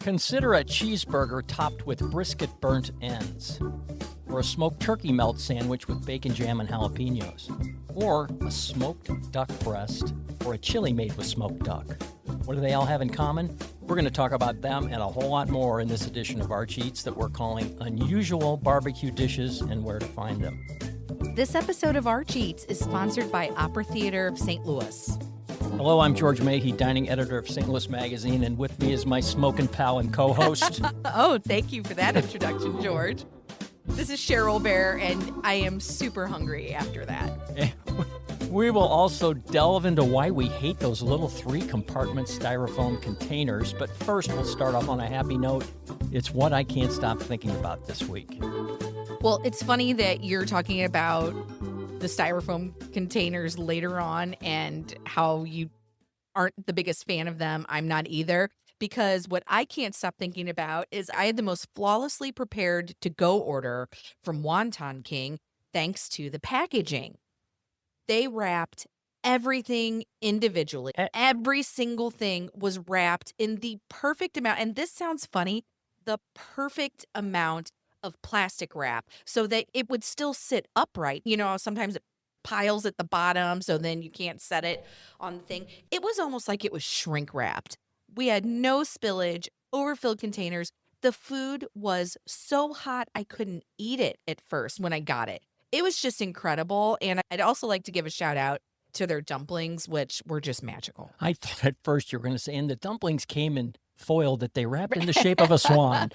Consider a cheeseburger topped with brisket burnt ends, or a smoked turkey melt sandwich with bacon jam and jalapenos, or a smoked duck breast, or a chili made with smoked duck. What do they all have in common? We're going to talk about them and a whole lot more in this edition of Arch Eats that we're calling Unusual Barbecue Dishes and Where to Find Them. This episode of Arch Eats is sponsored by Opera Theater of St. Louis. Hello, I'm George Mahey, dining editor of St. Louis Magazine, and with me is my smoking pal and co-host. Oh, thank you for that introduction, George. This is Cheryl Bear, and I am super hungry after that. We will also delve into why we hate those little 3-compartment styrofoam containers, but first we'll start off on a happy note. It's what I can't stop thinking about this week. Well, it's funny that you're talking about the styrofoam containers later on and how you aren't the biggest fan of them. I'm not either, because what I can't stop thinking about is I had the most flawlessly prepared to-go order from Wonton King thanks to the packaging. They wrapped everything individually. Every single thing was wrapped in the perfect amount. And this sounds funny, the perfect amount of plastic wrap so that it would still sit upright. You know, sometimes it piles at the bottom, so then you can't set it on the thing. It was almost like it was shrink wrapped. We had no spillage, overfilled containers. The food was so hot I couldn't eat it at first when I got it. It was just incredible. And I'd also like to give a shout out to their dumplings, which were just magical. I thought at first you were going to say, and the dumplings came in foil that they wrapped in the shape of a swan.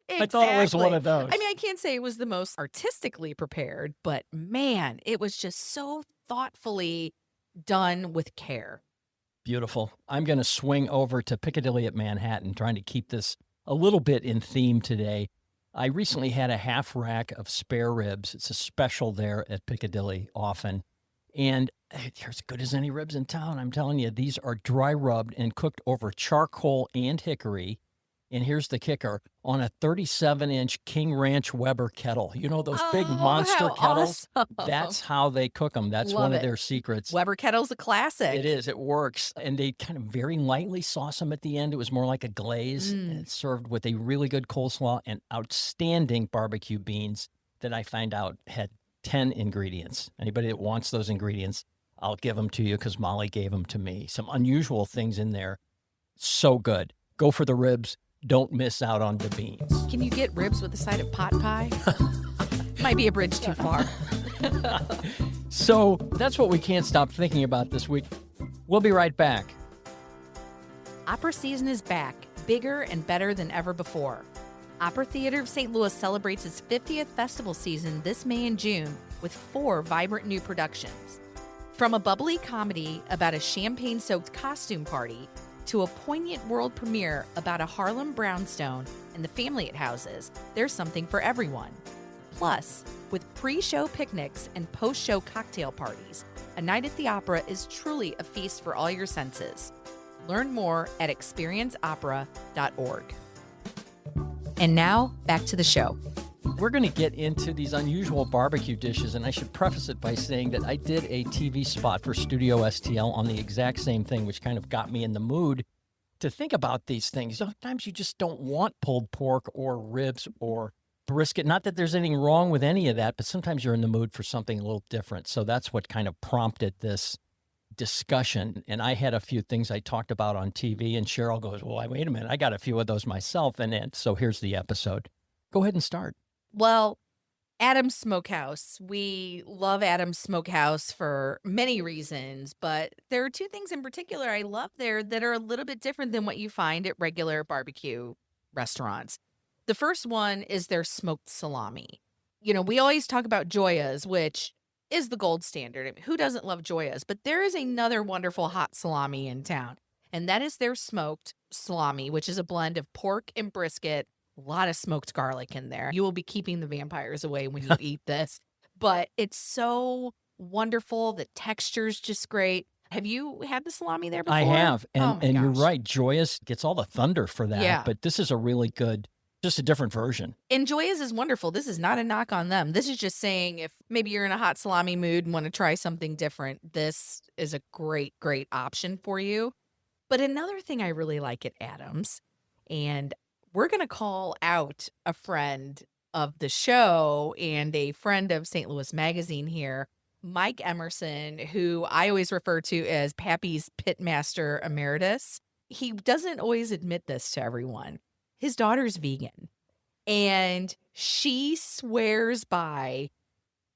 Exactly. I thought it was one of those. I mean, I can't say it was the most artistically prepared, but man, it was just so thoughtfully done with care. Beautiful. I'm going to swing over to Piccadilly at Manhattan, trying to keep this a little bit in theme today. I recently had a half rack of spare ribs. It's a special there at Piccadilly often. And they're as good as any ribs in town. I'm telling you, these are dry rubbed and cooked over charcoal and hickory. And here's the kicker, on a 37-inch King Ranch Weber kettle. You know those big monster kettles? Awesome. That's how they cook them. That's Love one it. of their secrets. Weber kettle's a classic. It is. It works. And they kind of very lightly sauce them at the end. It was more like a glaze. And it's served with a really good coleslaw and outstanding barbecue beans that I find out had 10 ingredients. Anybody that wants those ingredients, I'll give them to you because Molly gave them to me. Some unusual things in there. So good. Go for the ribs. Don't miss out on the beans. Can you get ribs with a side of pot pie? Might be a bridge too far. So that's what we can't stop thinking about this week. We'll be right back. Opera season is back, bigger and better than ever before. Opera Theater of St. Louis celebrates its 50th festival season this May and June with 4 vibrant new productions. From a bubbly comedy about a champagne-soaked costume party to a poignant world premiere about a Harlem brownstone and the family it houses, there's something for everyone. Plus, with pre-show picnics and post-show cocktail parties, a night at the opera is truly a feast for all your senses. Learn more at experienceopera.org. And now, back to the show. We're going to get into these unusual barbecue dishes, and I should preface it by saying that I did a TV spot for Studio STL on the exact same thing, which kind of got me in the mood to think about these things. Sometimes you just don't want pulled pork or ribs or brisket. Not that there's anything wrong with any of that, but sometimes you're in the mood for something a little different. So that's what kind of prompted this discussion. And I had a few things I talked about on TV, and Cheryl goes, well, wait a minute, I got a few of those myself. And so here's the episode. Go ahead and start. Well, Adam's Smokehouse. We love Adam's Smokehouse for many reasons, but there are 2 things in particular I love there that are a little bit different than what you find at regular barbecue restaurants. The first one is their smoked salami. You know, we always talk about Joya's, which is the gold standard. I mean, who doesn't love Joya's? But there is another wonderful hot salami in town, and that is their smoked salami, which is a blend of pork and brisket. A lot of smoked garlic in there. You will be keeping the vampires away when you eat this. But it's so wonderful. The texture's just great. Have you had the salami there before? I have. And you're gosh. right. Joyous gets all the thunder for that. Yeah. But this is a really good, just a different version. And Joya's is wonderful. This is not a knock on them. This is just saying if maybe you're in a hot salami mood and want to try something different, this is a great, great option for you. But another thing I really like at Adam's, and we're going to call out a friend of the show and a friend of St. Louis Magazine here, Mike Emerson, who I always refer to as Pappy's Pitmaster Emeritus. He doesn't always admit this to everyone. His daughter's vegan, and she swears by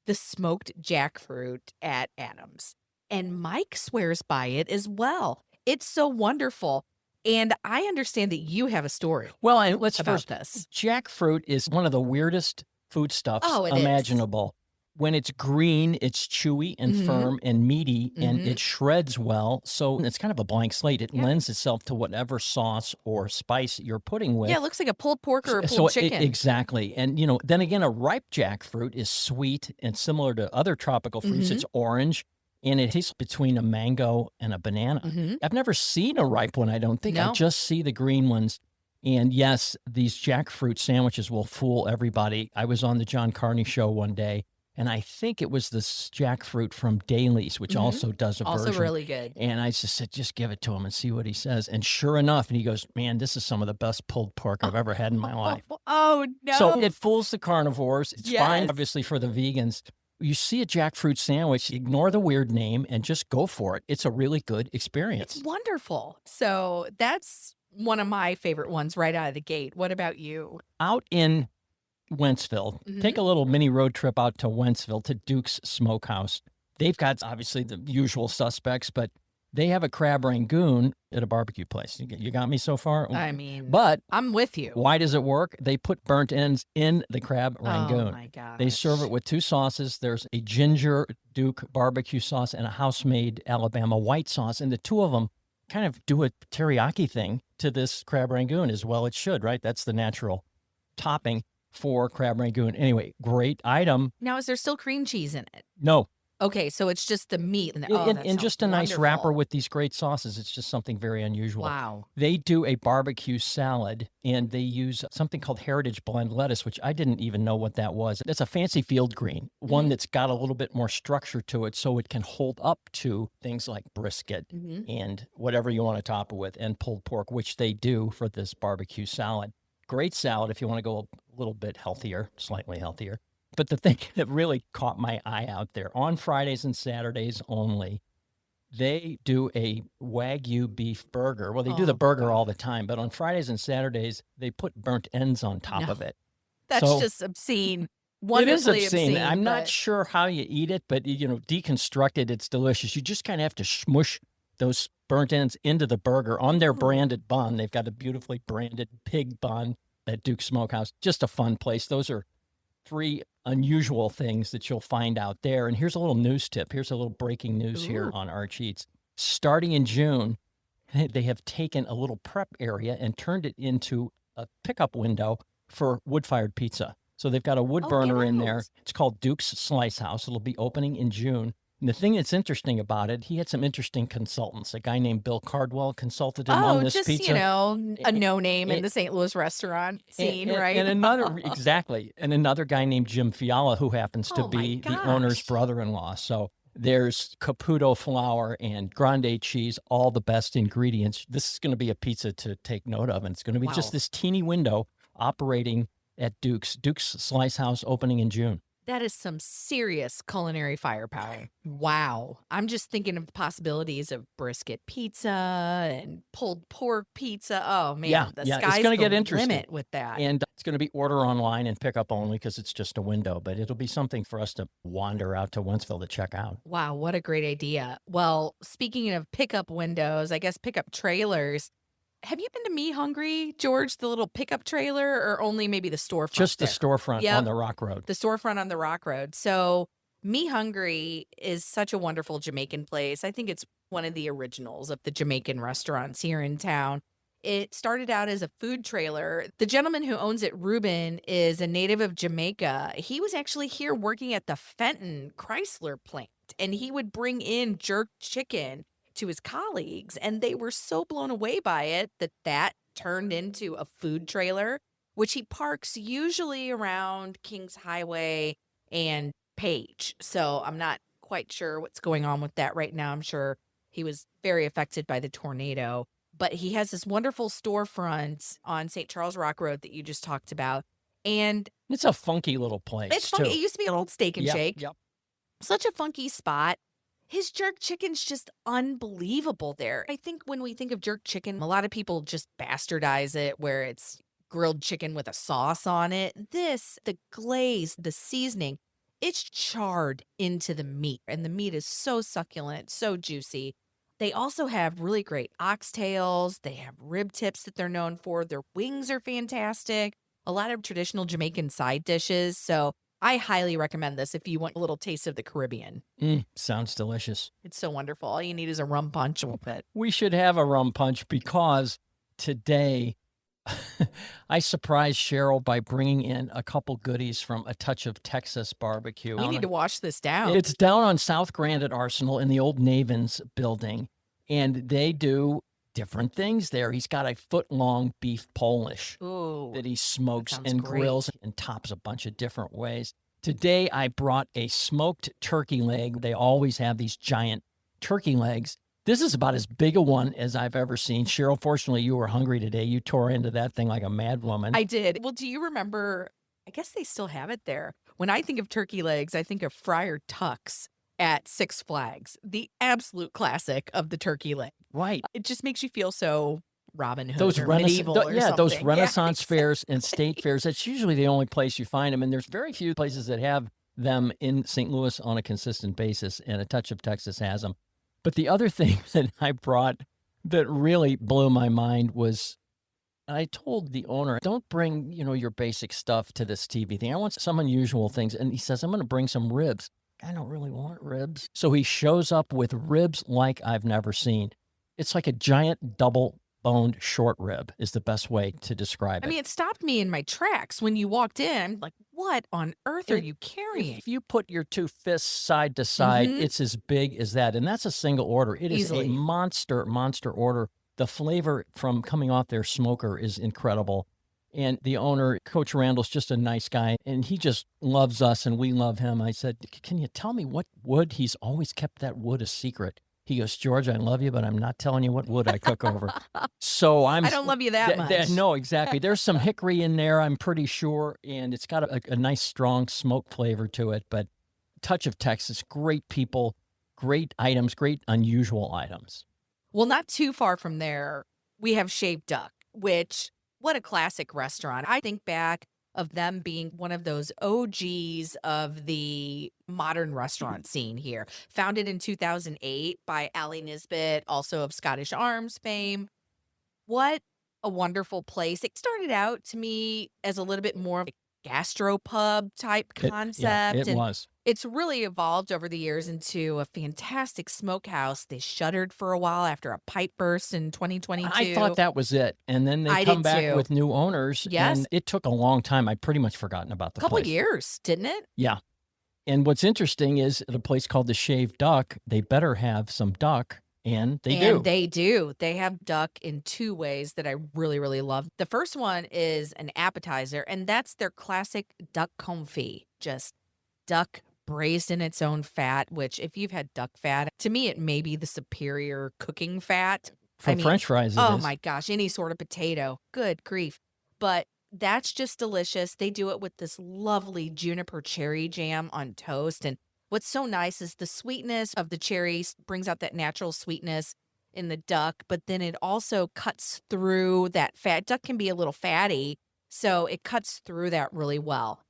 the smoked jackfruit at Adams. And Mike swears by it as well. It's so wonderful. And I understand that you have a story Well, and let's about first, this. jackfruit is one of the weirdest foodstuffs Oh, it is. imaginable. When it's green, it's chewy and Mhm. firm and meaty, and Mhm. it shreds well. So it's kind of a blank slate. It Yeah. lends itself to whatever sauce or spice you're putting with. Yeah, it looks like a pulled pork or a So pulled chicken. exactly. And, you know, then again, a ripe jackfruit is sweet and similar to other tropical fruits. Mhm. It's orange and it tastes between a mango and a banana. Mhm. I've never seen a ripe one, I don't think. I No. just see the green ones. And yes, these jackfruit sandwiches will fool everybody. I was on the John Carney show one day, and I think it was this jackfruit from Daly's, which Mhm. also does a Also version. really good. And I just said, just give it to him and see what he says. And sure enough, and he goes, man, this is some of the best pulled pork I've ever had in my life. Oh, no. So it fools the carnivores. It's fine, Yes. obviously, for the vegans. You see a jackfruit sandwich, ignore the weird name and just go for it. It's a really good experience. It's wonderful. So that's one of my favorite ones right out of the gate. What about you? Out in Wentzville, Mhm. take a little mini road trip out to Wentzville to Duke's Smokehouse. They've got obviously the usual suspects, but they have a crab rangoon at a barbecue place. You got me so far? I mean, But I'm with you. why does it work? They put burnt ends in the crab rangoon. Oh, my gosh. They serve it with two sauces. There's a ginger Duke barbecue sauce and a house-made Alabama white sauce. And the two of them kind of do a teriyaki thing to this crab rangoon as well. It should, right? That's the natural topping for crab rangoon. Anyway, great item. Now, is there still cream cheese in it? No, Okay, so it's just the meat. And, in, oh, in- that in sounds just a nice wonderful. wrapper with these great sauces. It's just something very unusual. Wow. They do a barbecue salad, and they use something called Heritage Blend lettuce, which I didn't even know what that was. That's a fancy field green, one that's got a little bit more structure to it so it can hold up to things like brisket Mhm. and whatever you want to top it with, and pulled pork, which they do for this barbecue salad. Great salad if you want to go a little bit healthier, slightly healthier. But the thing that really caught my eye out there, on Fridays and Saturdays only, they do a Wagyu beef burger. Well, they do the Oh, burger all the time, but on Fridays and Saturdays, they put burnt ends on top No. of it. That's So- just obscene. It is Wonderfully obscene. I'm not but- sure how you eat it, but you know, deconstructed, it's delicious. You just kind of have to smush those burnt ends into the burger on their Hmm. branded bun. They've got a beautifully branded pig bun at Duke's Smokehouse. Just a fun place. Those are three unusual things that you'll find out there. And here's a little news tip. Here's a little breaking news here Ooh. on Arch Eats. Starting in June, they have taken a little prep area and turned it into a pickup window for wood-fired pizza. So they've got a wood Oh, burner get in there. out. It's called Duke's Slice House. It'll be opening in June. And the thing that's interesting about it, he had some interesting consultants. A guy named Bill Cardwell consulted him on this just, pizza. a no name in and- the St. Louis restaurant scene, right? And another exactly, and another guy named Jim Fiala, who happens to Oh my be the owner's gosh. brother-in-law. So there's Caputo flour and grande cheese, all the best ingredients. This is going to be a pizza to take note of, and it's going to be Wow. just this teeny window operating at Duke's Slice House, opening in June. That is some serious culinary firepower. Wow. I'm just thinking of the possibilities of brisket pizza and pulled pork pizza. Oh, man. Yeah, the yeah, it's sky's gonna the get interesting. limit with that. And it's going to be order online and pick up only because it's just a window, but it'll be something for us to wander out to Wentzville to check out. Wow, what a great idea. Well, speaking of pickup windows, I guess pickup trailers. Have you been to Me Hungry, George, the little pickup trailer, or only maybe the storefront? Just the there? storefront Yep. on the Rock Road. The storefront on the Rock Road. So, Me Hungry is such a wonderful Jamaican place. I think it's one of the originals of the Jamaican restaurants here in town. It started out as a food trailer. The gentleman who owns it, Ruben, is a native of Jamaica. He was actually here working at the Fenton Chrysler plant, and he would bring in jerk chicken to his colleagues, and they were so blown away by it that turned into a food trailer, which he parks usually around Kings Highway and Page. So I'm not quite sure what's going on with that right now. I'm sure he was very affected by the tornado. but he has this wonderful storefront on St. Charles Rock Road that you just talked about. And It's a funky little place, it's funky. too. It used to be an old Steak and Yep, Shake. yep. Such a funky spot. His jerk chicken's just unbelievable there. I think when we think of jerk chicken, a lot of people just bastardize it where it's grilled chicken with a sauce on it. This, the glaze, the seasoning, it's charred into the meat, and the meat is so succulent, so juicy. They also have really great oxtails. They have rib tips that they're known for. Their wings are fantastic. A lot of traditional Jamaican side dishes. So I highly recommend this if you want a little taste of the Caribbean. Sounds delicious. It's so wonderful. All you need is a rum punch with it. We should have a rum punch because today I surprised Cheryl by bringing in a couple goodies from A Touch of Texas Barbecue. We need to wash this down. It's down on South Grand at Arsenal in the old Navens building, and they do different things there. He's got a foot-long beef Polish Ooh, that he smokes sounds and great. grills and tops a bunch of different ways. Today, I brought a smoked turkey leg. They always have these giant turkey legs. This is about as big a one as I've ever seen. Cheryl, fortunately, you were hungry today. You tore into that thing like a mad woman. I did. Well, do you remember? I guess they still have it there. When I think of turkey legs, I think of Friar Tuck's at Six Flags, the absolute classic of the turkey leg. Right. It just makes you feel so Robin Hood Those or medieval or those something. Renaissance Yeah, fairs and state fairs, that's usually the only place you find them. And there's very few places that have them in St. Louis on a consistent basis, and A Touch of Texas has them. But the other thing that I brought that really blew my mind was I told the owner, don't bring, your basic stuff to this TV thing. I want some unusual things. And he says, I'm going to bring some ribs. I don't really want ribs. So he shows up with ribs like I've never seen. It's like a giant double-boned short rib is the best way to describe it. I mean, it stopped me in my tracks when you walked in. I'm like, what on earth are you carrying? If you put your two fists side to side, it's as big as that. And that's a single order. It is Easily. a monster order. The flavor from coming off their smoker is incredible. And the owner, Coach Randall's just a nice guy, and he just loves us, and we love him. I said, can you tell me what wood? He's always kept that wood a secret. He goes, George, I love you, but I'm not telling you what wood I cook over. So I don't love you that much. No, exactly. There's some hickory in there, I'm pretty sure, and it's got a nice, strong smoke flavor to it. But Touch of Texas, great people, great items, great unusual items. Well, not too far from there, we have Shaved Duck, which, what a classic restaurant. I think back of them being one of those OGs of the modern restaurant scene here. Founded in 2008 by Allie Nisbet, also of Scottish Arms fame. What a wonderful place. It started out to me as a little bit more of a gastropub type concept. It was. It's really evolved over the years into a fantastic smokehouse. They shuttered for a while after a pipe burst in 2022. I thought that was it. And then they I come did back too. with new owners. Yes. And it took a long time. I'd pretty much forgotten about the A couple place. years, didn't it? Yeah. And what's interesting is at a place called the Shaved Duck, they better have some duck, and they do. They do. They have duck in two ways that I really, really love. The first one is an appetizer, and that's their classic duck confit. Just duck braised in its own fat, which if you've had duck fat, to me, it may be the superior cooking fat. For French fries, it oh is. my gosh, any sort of potato. Good grief. But that's just delicious. They do it with this lovely juniper cherry jam on toast. And what's so nice is the sweetness of the cherries brings out that natural sweetness in the duck, but then it also cuts through that fat. Duck can be a little fatty, so it cuts through that really well.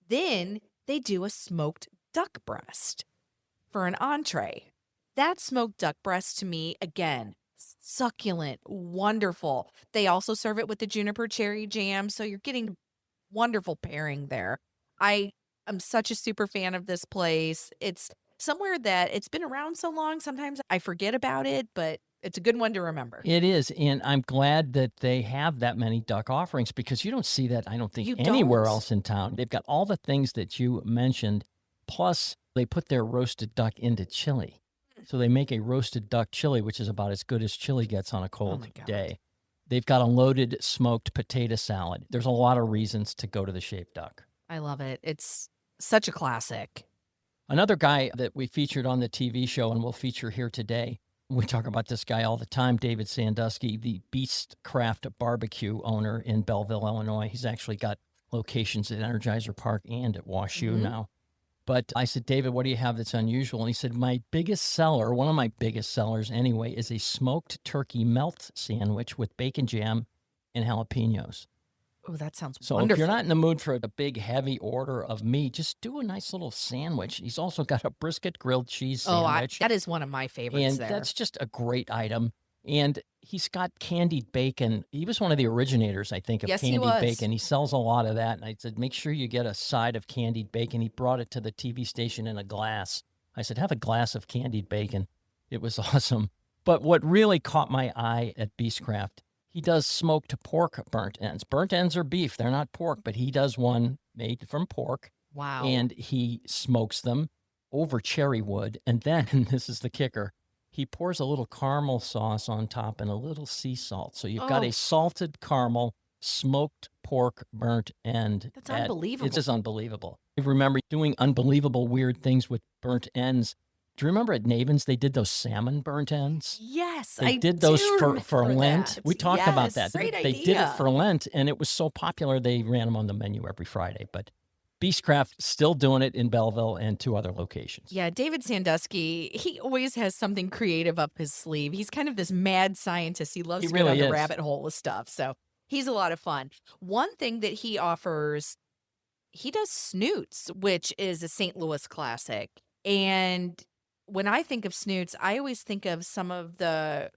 Then they do a smoked duck breast for an entree. That smoked duck breast to me, again, succulent, wonderful. They also serve it with the juniper cherry jam, so you're getting wonderful pairing there. I am such a super fan of this place. It's somewhere that it's been around so long, sometimes I forget about it, but it's a good one to remember. It is, and I'm glad that they have that many duck offerings because you don't see that, I don't think, You anywhere don't. else in town. They've got all the things that you mentioned, plus they put their roasted duck into chili. So they make a roasted duck chili, which is about as good as chili gets on a cold my God. day. They've got a loaded smoked potato salad. There's a lot of reasons to go to the Shaved Duck. I love it. It's such a classic. Another guy that we featured on the TV show and we'll feature here today, We talk about this guy all the time, David Sandusky, the Beastcraft barbecue owner in Belleville, Illinois. He's actually got locations at Energizer Park and at WashU now. But I said, David, what do you have that's unusual? And he said, my biggest seller, one of my biggest sellers anyway, is a smoked turkey melt sandwich with bacon jam and jalapenos. Oh, that sounds So wonderful. if you're not in the mood for a big, heavy order of meat, just do a nice little sandwich. He's also got a brisket grilled cheese sandwich. That is one of my favorites And there. that's just a great item. And he's got candied bacon. He was one of the originators, I think, of Yes, he candied was. bacon. He sells a lot of that. And I said, make sure you get a side of candied bacon. He brought it to the TV station in a glass. I said, have a glass of candied bacon. It was awesome. But what really caught my eye at Beastcraft, he does smoked pork burnt ends. Burnt ends are beef. They're not pork, but he does one made from pork. Wow. And he smokes them over cherry wood. And then, and this is the kicker, he pours a little caramel sauce on top and a little sea salt. So you've got a salted caramel, smoked pork burnt end. That's unbelievable. It's just unbelievable. I remember doing unbelievable weird things with burnt ends. Do you remember at Naven's they did those salmon burnt ends? Yes, They I did those do for remember Lent. that. We talked about Yes, that. Great They idea. did it for Lent, and it was so popular they ran them on the menu every Friday. But Beastcraft still doing it in Belleville and 2 other locations. Yeah, David Sandusky, he always has something creative up his sleeve. He's kind of this mad scientist. He loves He to go down really the is. rabbit hole with stuff. So he's a lot of fun. One thing that he offers, he does snoots, which is a St. Louis classic. And when I think of snoots, I always think of some of the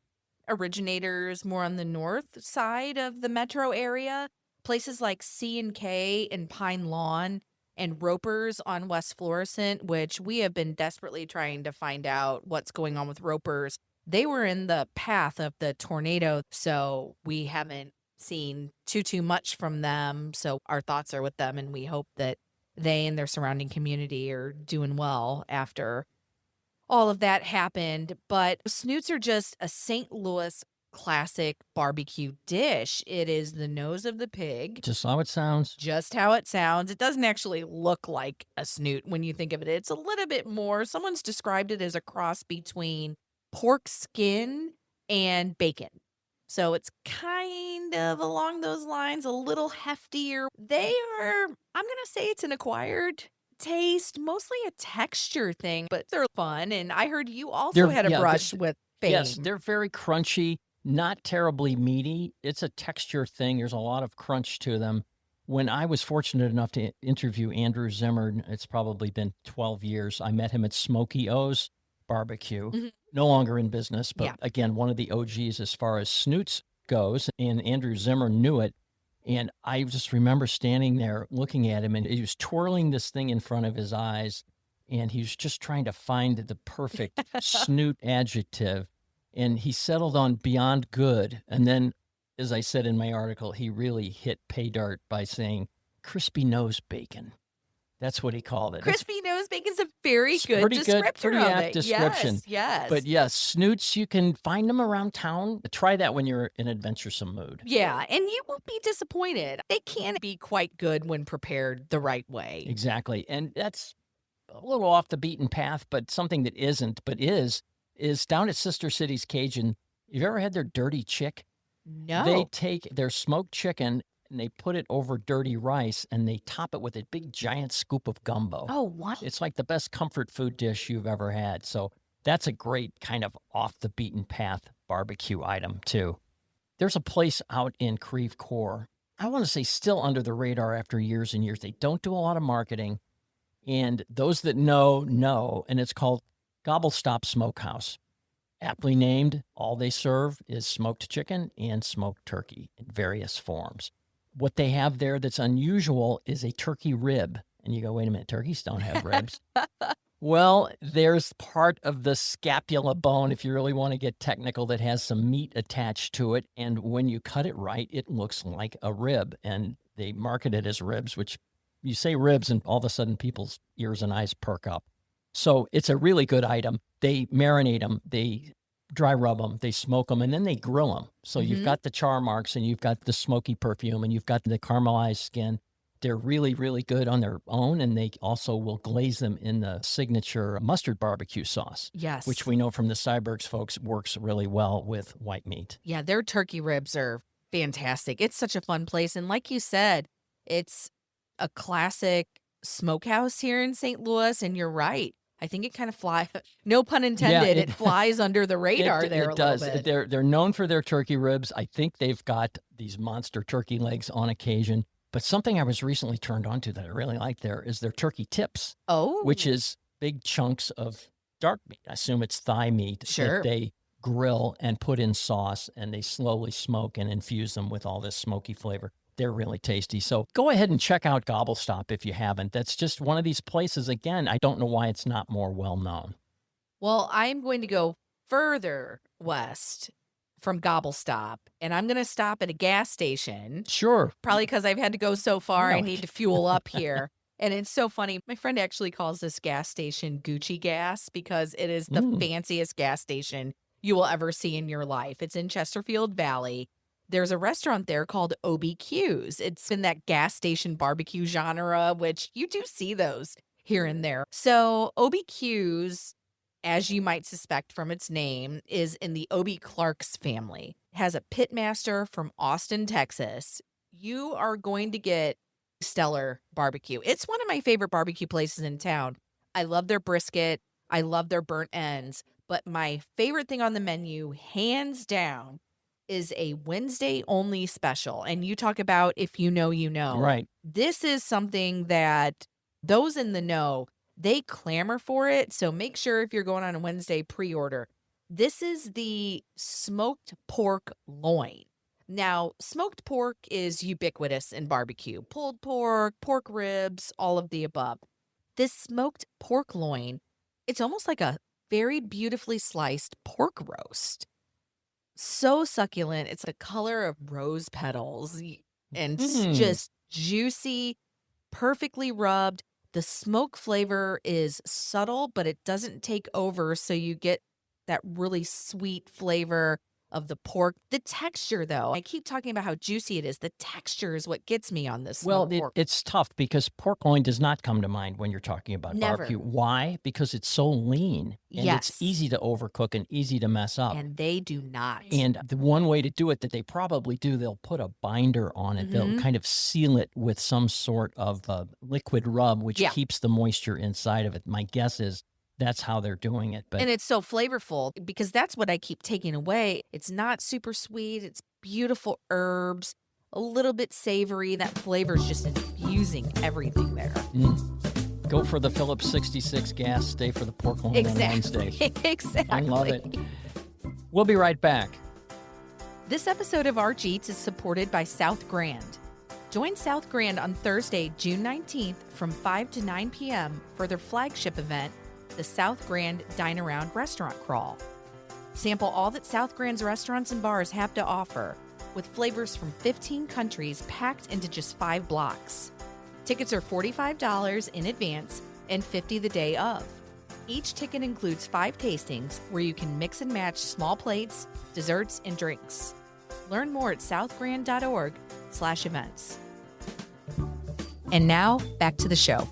originators more on the north side of the metro area, places like C&K and Pine Lawn and Roper's on West Florissant, which we have been desperately trying to find out what's going on with Roper's. They were in the path of the tornado, so we haven't seen too much from them. So our thoughts are with them, and we hope that they and their surrounding community are doing well after all of that happened. But snoots are just a St. Louis classic barbecue dish. It is the nose of the pig. Just how it sounds. Just how it sounds. It doesn't actually look like a snoot when you think of it. It's a little bit more. Someone's described it as a cross between pork skin and bacon. So it's kind of along those lines, a little heftier. They are, I'm going to say it's an acquired taste, mostly a texture thing, but they're fun. And I heard you also had a brush with fame. Yes, they're very crunchy, not terribly meaty. It's a texture thing. There's a lot of crunch to them. When I was fortunate enough to interview Andrew Zimmer, it's probably been 12 years, I met him at Smokey O's Barbecue. No longer in business, but again, one of the OGs as far as snoots goes. And Andrew Zimmer knew it. And I just remember standing there looking at him, and he was twirling this thing in front of his eyes, and he was just trying to find the perfect snoot adjective. And he settled on beyond good. And then, as I said in my article, he really hit pay dirt by saying crispy nose bacon. That's what he called it. Crispy nose bacon's a very good Pretty descriptor pretty of apt it. description. Yes. But yes, snoots, you can find them around town. Try that when you're in an adventuresome mood. Yeah, and you won't be disappointed. They can be quite good when prepared the right way. Exactly. And that's a little off the beaten path, but something that isn't, but is down at Sister City's Cajun. You've ever had their dirty chick? No. They take their smoked chicken and they put it over dirty rice and they top it with a big giant scoop of gumbo. Oh, what? It's like the best comfort food dish you've ever had. So that's a great kind of off the beaten path barbecue item too. There's a place out in Creve Coeur, I want to say still under the radar after years and years. They don't do a lot of marketing, and those that know, and it's called Gobble Stop Smokehouse. Aptly named, all they serve is smoked chicken and smoked turkey in various forms. What they have there that's unusual is a turkey rib. And you go, wait a minute, turkeys don't have ribs. Well, there's part of the scapula bone, if you really want to get technical, that has some meat attached to it. And when you cut it right, it looks like a rib. And they market it as ribs, which you say ribs and all of a sudden people's ears and eyes perk up. So it's a really good item. They marinate them, they dry rub them, they smoke them, and then they grill them. So you've got the char marks and you've got the smoky perfume and you've got the caramelized skin. They're really, really good on their own, and they also will glaze them in the signature mustard barbecue sauce, which Yes. we know from the Cybergs folks works really well with white meat. Yeah, their turkey ribs are fantastic. It's such a fun place. And like you said, it's a classic smokehouse here in St. Louis. And you're right. I think it kind of flies, no pun Yeah, intended, it flies under the radar there a it little does. bit. They're known for their turkey ribs. I think they've got these monster turkey legs on occasion. But something I was recently turned on to that I really like there is their turkey tips, which Oh, is big chunks of dark meat. I assume it's thigh meat sure. that they grill and put in sauce, and they slowly smoke and infuse them with all this smoky flavor. They're really tasty. So go ahead and check out Gobble Stop if you haven't. That's just one of these places. Again, I don't know why it's not more well known. Well, I'm going to go further west from Gobble Stop, and I'm going to stop at a gas station. Sure. Probably because I've had to go so far, I Yeah. need to fuel up here. And it's so funny. My friend actually calls this gas station Gucci Gas because it is the fanciest gas station you will ever see in your life. It's in Chesterfield Valley. There's a restaurant there called OBQs. It's in that gas station barbecue genre, which you do see those here and there. So OBQs, as you might suspect from its name, is in the Obie Clark's family. It has a pitmaster from Austin, Texas. You are going to get stellar barbecue. It's one of my favorite barbecue places in town. I love their brisket. I love their burnt ends. But my favorite thing on the menu, hands down, is a Wednesday only special. And you talk about if you know, you know. Right. This is something that those in the know, they clamor for it. So make sure if you're going on a Wednesday, pre-order. This is the smoked pork loin. Now, smoked pork is ubiquitous in barbecue. Pulled pork, pork ribs, all of the above. This smoked pork loin, it's almost like a very beautifully sliced pork roast. So succulent. It's the color of rose petals and just juicy, perfectly rubbed. The smoke flavor is subtle, but it doesn't take over. So you get that really sweet flavor of the pork. The texture, though, I keep talking about how juicy it is. The texture is what gets me on this Well, smoked pork. it's tough because pork loin does not come to mind when you're talking about Never. barbecue. Why? Because it's so lean and Yes. it's easy to overcook and easy to mess up. And they do not. And the one way to do it that they probably do, they'll put a binder on it. They'll kind of seal it with some sort of liquid rub, which Yeah. keeps the moisture inside of it. My guess is that's how they're doing it. But And it's so flavorful because that's what I keep taking away. It's not super sweet. It's beautiful herbs, a little bit savory. That flavor is just infusing everything there. go for the Phillips 66 gas, stay for the pork loin on Wednesday. Exactly. I love it. We'll be right back. This episode of Arch Eats is supported by South Grand. Join South Grand on Thursday, June 19th from 5 to 9 p.m. for their flagship event, the South Grand Dine Around Restaurant Crawl. Sample all that South Grand's restaurants and bars have to offer, with flavors from 15 countries packed into just 5 blocks. Tickets are $45 in advance and $50 the day of. Each ticket includes 5 tastings where you can mix and match small plates, desserts, and drinks. Learn more at southgrand.org/events. And now, back to the show.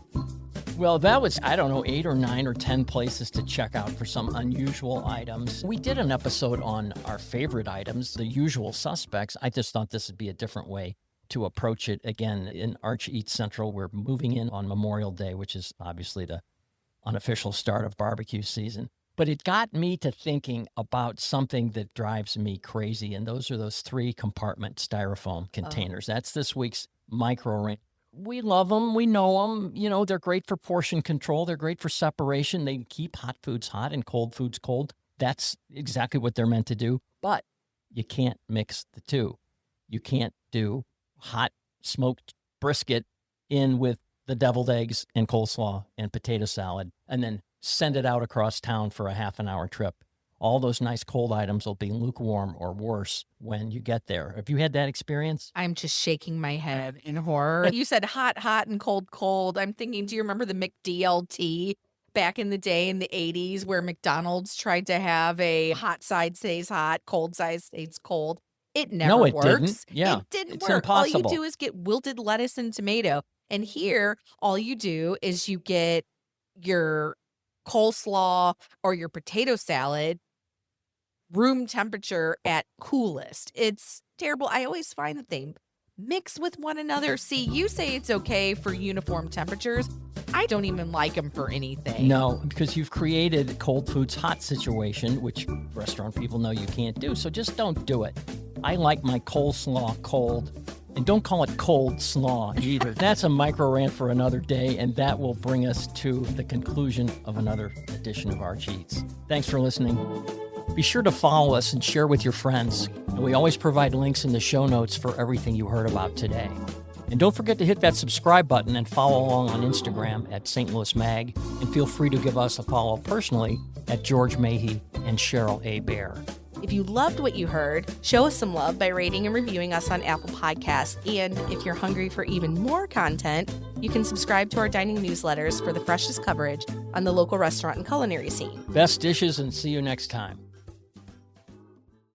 Well, that was, 8 or 9 or 10 places to check out for some unusual items. We did an episode on our favorite items, the usual suspects. I just thought this would be a different way to approach it. Again, in Arch Eats Central, we're moving in on Memorial Day, which is obviously the unofficial start of barbecue season. But it got me to thinking about something that drives me crazy, and those are those 3-compartment styrofoam containers. That's this week's micro ring. We love them. We know them. You know, they're great for portion control. They're great for separation. They keep hot foods hot and cold foods cold. That's exactly what they're meant to do. But you can't mix the two. You can't do hot smoked brisket in with the deviled eggs and coleslaw and potato salad and then send it out across town for a half an hour trip. All those nice cold items will be lukewarm or worse when you get there. Have you had that experience? I'm just shaking my head in horror. You said hot, hot, and cold, cold. I'm thinking, do you remember the McDLT back in the day in the 80s where McDonald's tried to have a hot side stays hot, cold side stays cold? It never No, it works. didn't. Yeah, It didn't it's work. All impossible. you do is get wilted lettuce and tomato. And here, all you do is you get your coleslaw or your potato salad room temperature at coolest. It's terrible. I always find that they mix with one another. See, you say it's okay for uniform temperatures. I don't even like them for anything. No, because you've created cold food's hot situation, which restaurant people know you can't do. So just don't do it. I like my coleslaw cold. And don't call it cold slaw either. That's a micro rant for another day, and that will bring us to the conclusion of another edition of Arch Eats. Thanks for listening. Be sure to follow us and share with your friends. And we always provide links in the show notes for everything you heard about today. And don't forget to hit that subscribe button and follow along on Instagram at St. Louis Mag. And feel free to give us a follow personally at George Mahey and Cheryl A. Bear. If you loved what you heard, show us some love by rating and reviewing us on Apple Podcasts. And if you're hungry for even more content, you can subscribe to our dining newsletters for the freshest coverage on the local restaurant and culinary scene. Best dishes, and see you next time.